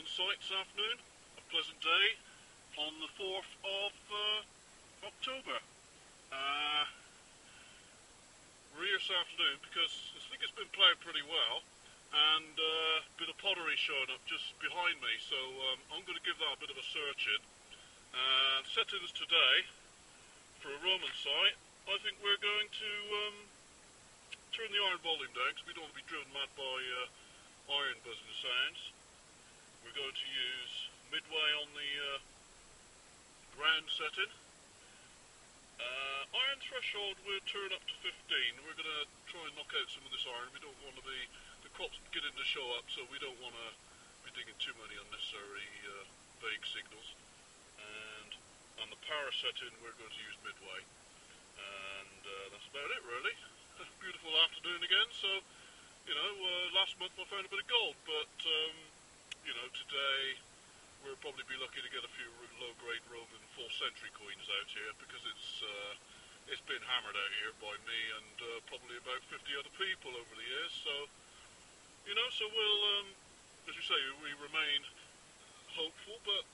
Roman site this afternoon. A pleasant day on the 4th of October. We're here this afternoon because I think it's been ploughed pretty well, and a bit of pottery showing up just behind me, so I'm going to give that a bit of a search in. Settings today for a Roman site, I think we're going to turn the iron volume down because we don't want to be driven mad by iron buzzing sounds. We're going to use midway on the ground setting. Iron threshold we'll turn up to 15. We're going to try and knock out some of this iron. We don't want to be, the crops beginning to show up, so we don't want to be digging too many unnecessary vague signals. And on the power setting we're going to use midway. And that's about it really. Beautiful afternoon again, so you know, last month I found a bit of gold, but you know, today we'll probably be lucky to get a few low-grade Roman 4th century coins out here, because it's been hammered out here by me and probably about 50 other people over the years. So you know, so we'll, as you say, we remain hopeful, but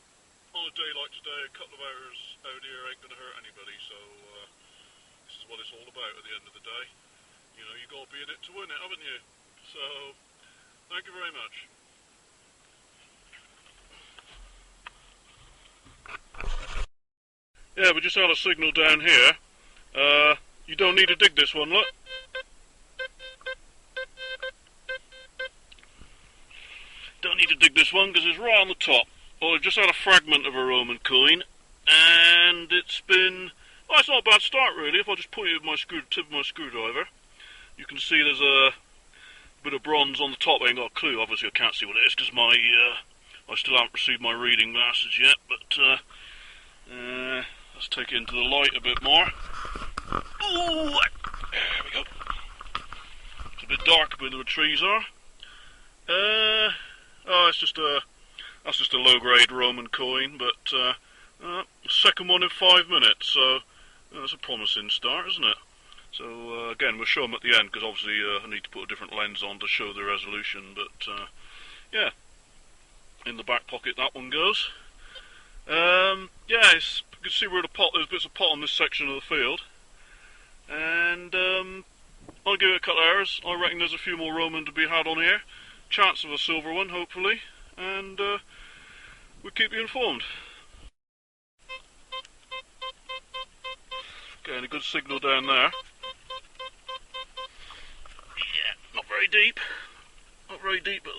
on a day like today, a couple of hours out here ain't going to hurt anybody. So this is what it's all about at the end of the day. You know, you got to be in it to win it, haven't you? So thank you very much. Yeah, we just had a signal down here. You don't need to dig this one, look. Don't need to dig this one because it's right on the top. Well, I've just had a fragment of a Roman coin, and it's been... well, it's not a bad start really. If I just point it with my tip of my screwdriver, you can see there's a bit of bronze on the top. I ain't got a clue. Obviously I can't see what it is because I still haven't received my reading glasses yet, but let's take it into the light a bit more. Ooh, there we go. It's a bit dark where the trees are. Oh, that's just a low-grade Roman coin, but second one in 5 minutes, so that's a promising start, isn't it? So again, we'll show them at the end, because obviously I need to put a different lens on to show the resolution, but yeah, in the back pocket that one goes. Yeah, you can see where there's bits of pot on this section of the field, and I'll give it a couple of hours. I reckon there's a few more Roman to be had on here, chance of a silver one hopefully, and we'll keep you informed. Getting a good signal down there. Yeah, not very deep at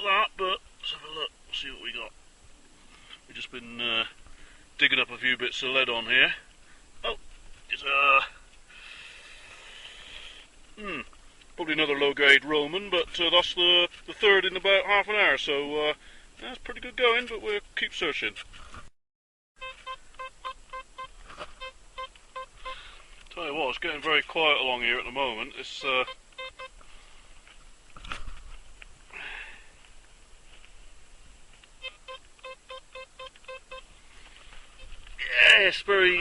that, but let's have a look, see what we got. We've just been digging up a few bits of lead on here. Oh, it's probably another low-grade Roman, but that's the third in about half an hour, so that's pretty good going, but we'll keep searching. Tell you what, it's getting very quiet along here at the moment. It's yeah, it's very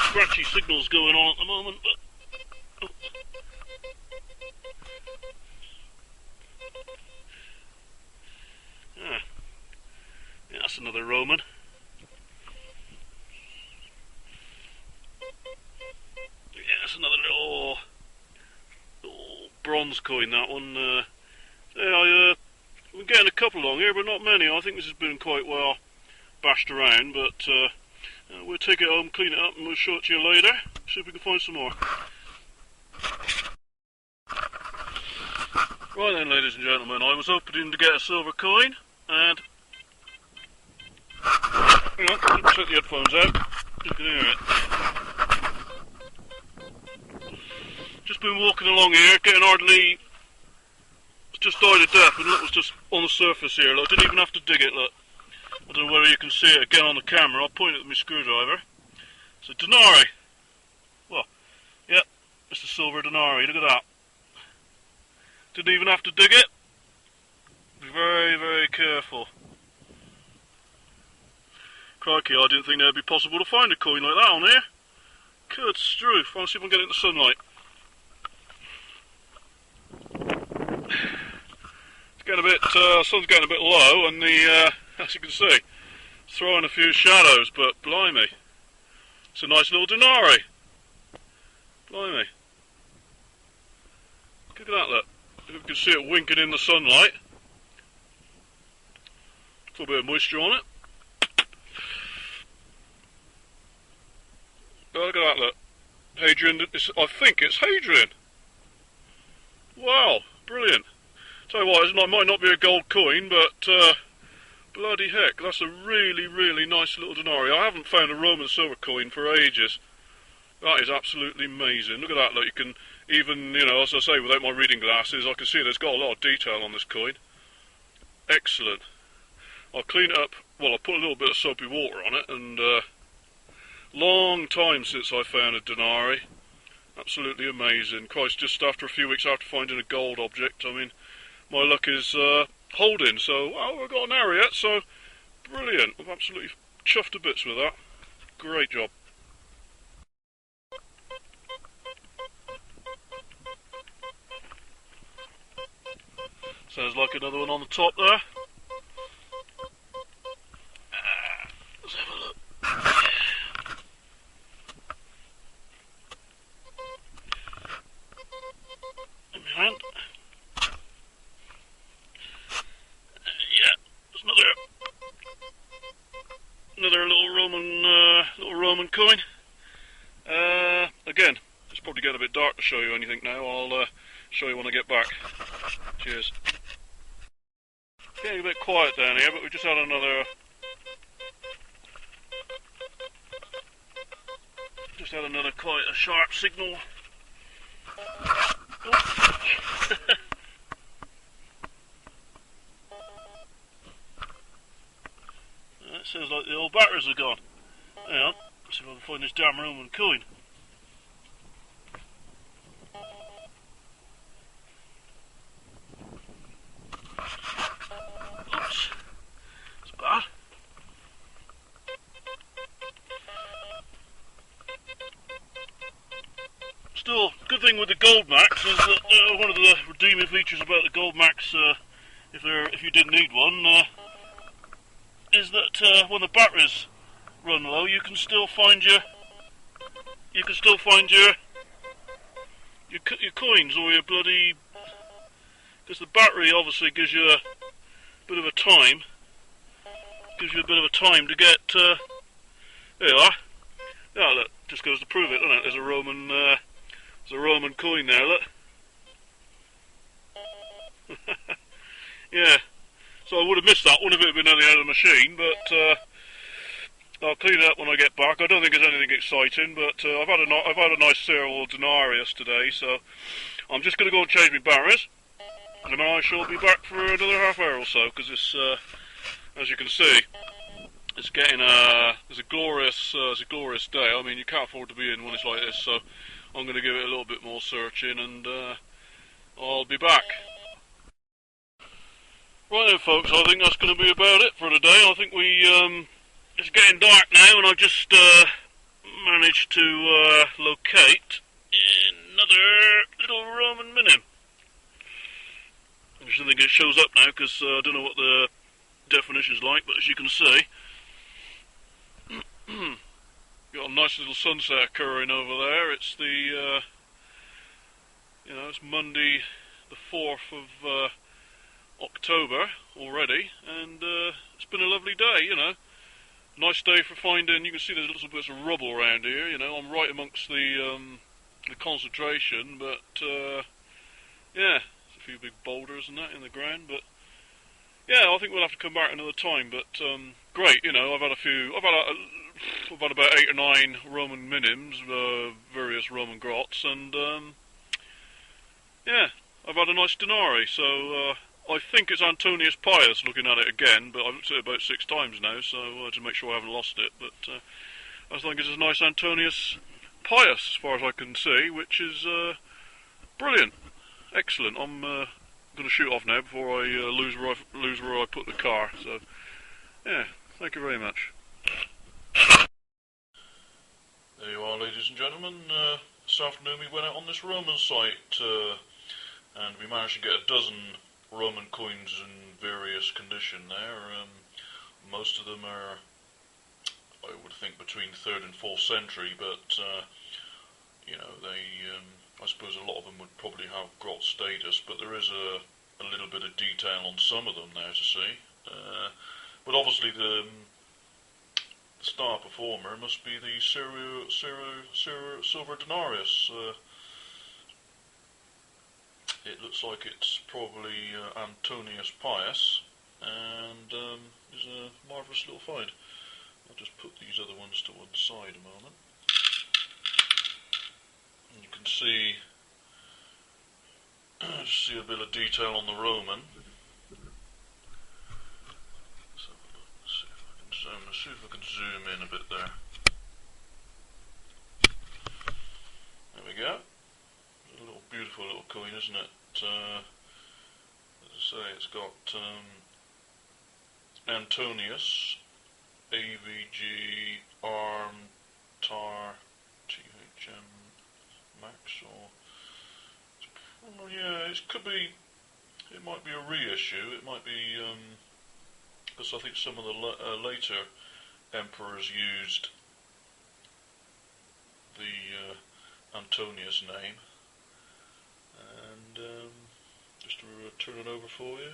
scratchy signals going on at the moment, but yeah, that's another Roman. Yeah, that's another little bronze coin, that one. Yeah, we're getting a couple along here, but not many. I think this has been quite well bashed around, but we'll take it home, clean it up, and we'll show it to you later. See if we can find some more. Right then, ladies and gentlemen, I was hoping to get a silver coin, and hang on, let's take the headphones out. You can hear it. Just been walking along here, getting hardly... it's just died of death, and look, it was just on the surface here. Look, I didn't even have to dig it, look. I don't know whether you can see it again on the camera. I'll point it with my screwdriver. It's a denari. Well, yep, it's a silver denari, look at that. Didn't even have to dig it. Be very, very careful. Crikey, I didn't think it would be possible to find a coin like that on here. Good struth. I'll see if I can get it in the sunlight. It's getting a bit, sun's getting a bit low, and the as you can see, throwing a few shadows, but blimey, it's a nice little denari. Blimey. Look at that, look. You can see it winking in the sunlight. A little bit of moisture on it. Oh, look at that, look. Hadrian, I think it's Hadrian. Wow, brilliant. Tell you what, it might not be a gold coin, but bloody heck, that's a really, really nice little denari. I haven't found a Roman silver coin for ages. That is absolutely amazing. Look at that, look, you can even, you know, as I say, without my reading glasses, I can see there's got a lot of detail on this coin. Excellent. I'll clean it up, well, I'll put a little bit of soapy water on it, and long time since I found a denari. Absolutely amazing. Christ, just after a few weeks after finding a gold object, I mean, my luck is holding, so, well, we've got an Ariat, so, brilliant. I'm absolutely chuffed to bits with that. Great job. Sounds like another one on the top there. Let's have a look. In my hand. Yeah, there's another little Roman coin. Again, it's probably getting a bit dark to show you anything now. I'll show you when I get back. Cheers. Getting a bit quiet down here, but we just had another quite a sharp signal. Oh. That sounds like the old batteries are gone. Hang on, let's see if I can find this damn Roman coin. Oops, that's bad. Still, good thing with the Gold Max is that one of the redeeming features about the Gold Max, if you did need one, is that when the batteries run low, you can still find your coins or your bloody, because the battery obviously gives you a bit of a time to get. There you are. Yeah, look, just goes to prove it, doesn't it? There's a Roman coin there, look. Yeah, so I would have missed that one if it had been on the other machine, but I'll clean it up when I get back. I don't think it's anything exciting, but I've had a nice cereal denarius today, so I'm just going to go and change my batteries, and then I shall be back for another half hour or so, because it's, as you can see, it's getting it's a glorious day. I mean, you can't afford to be in when it's like this, so I'm going to give it a little bit more searching, and I'll be back. Right then, folks, I think that's going to be about it for today. I think it's getting dark now, and I've just managed to locate another little Roman minim. I just think it shows up now, because I don't know what the definition's like, but as you can see, got a nice little sunset occurring over there. It's the, it's Monday the 4th of October already, and it's been a lovely day, you know. Nice day for finding, you can see there's little bits of rubble around here, you know. I'm right amongst the concentration, but, yeah, there's a few big boulders and that in the ground, but, yeah, I think we'll have to come back another time, but, great, you know, I've had about 8 or 9 Roman minims, various Roman grots, and, yeah, I've had a nice denari, so, I think it's Antonius Pius, looking at it again, but I've looked at it about 6 times now, so to make sure I haven't lost it, but I think it's a nice Antonius Pius, as far as I can see, which is brilliant, excellent. I'm going to shoot off now before I lose where I put the car, so, yeah, thank you very much. There you are, ladies and gentlemen. This afternoon we went out on this Roman site, and we managed to get a dozen Roman coins in various condition there. Most of them are, I would think, between 3rd and 4th century, but you know, I suppose a lot of them would probably have grot status, but there is a little bit of detail on some of them there to see. But obviously the star performer must be the silver denarius. It looks like it's probably Antonius Pius, and is a marvellous little find. I'll just put these other ones to one side a moment. And you can see a bit of detail on the Roman. Let's have a look. See if I can zoom in a bit there. There we go. A little beautiful little coin, isn't it? As I say, it's got Antonius, AVG, Arm, Tar, THM, Max, or well, yeah, it could be. It might be a reissue. It might be because I think some of the later emperors used the Antonius name. And just to turn it over for you,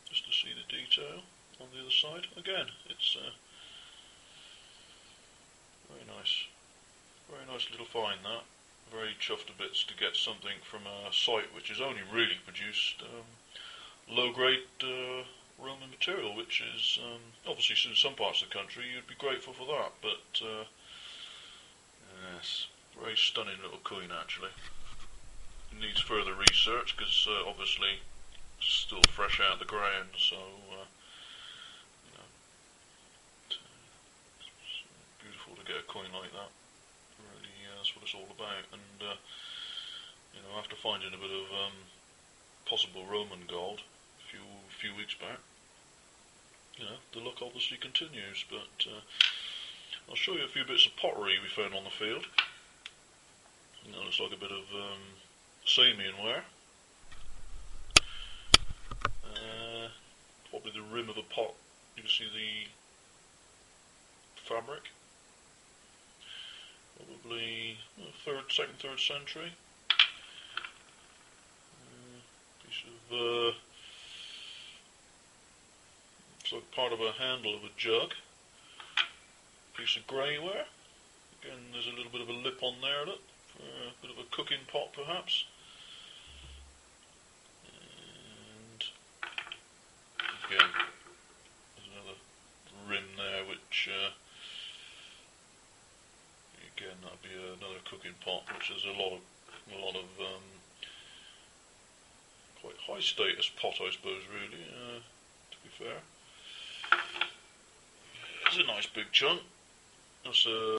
just to see the detail on the other side. Again, it's very nice little find, that. Very chuffed to bits to get something from a site which is only really produced low-grade Roman material, which is obviously in some parts of the country you'd be grateful for that, but yes, very stunning little coin actually. It needs further research because obviously it's still fresh out of the ground, so you know, it's beautiful to get a coin like that. Really, that's what it's all about. And you know, after finding a bit of possible Roman gold a few weeks back, you know, the luck obviously continues. But I'll show you a few bits of pottery we found on the field. You know, looks like a bit of Samian ware. Probably the rim of a pot. You can see the fabric. Probably second, third century. Piece of looks like part of a handle of a jug. Piece of greyware. Again, there's a little bit of a lip on there, look, for a bit of a cooking pot perhaps. And again, there's another rim there, which again, that'd be another cooking pot, which is a lot of quite high status pot, I suppose, really. To be fair, it's a nice big chunk. That's a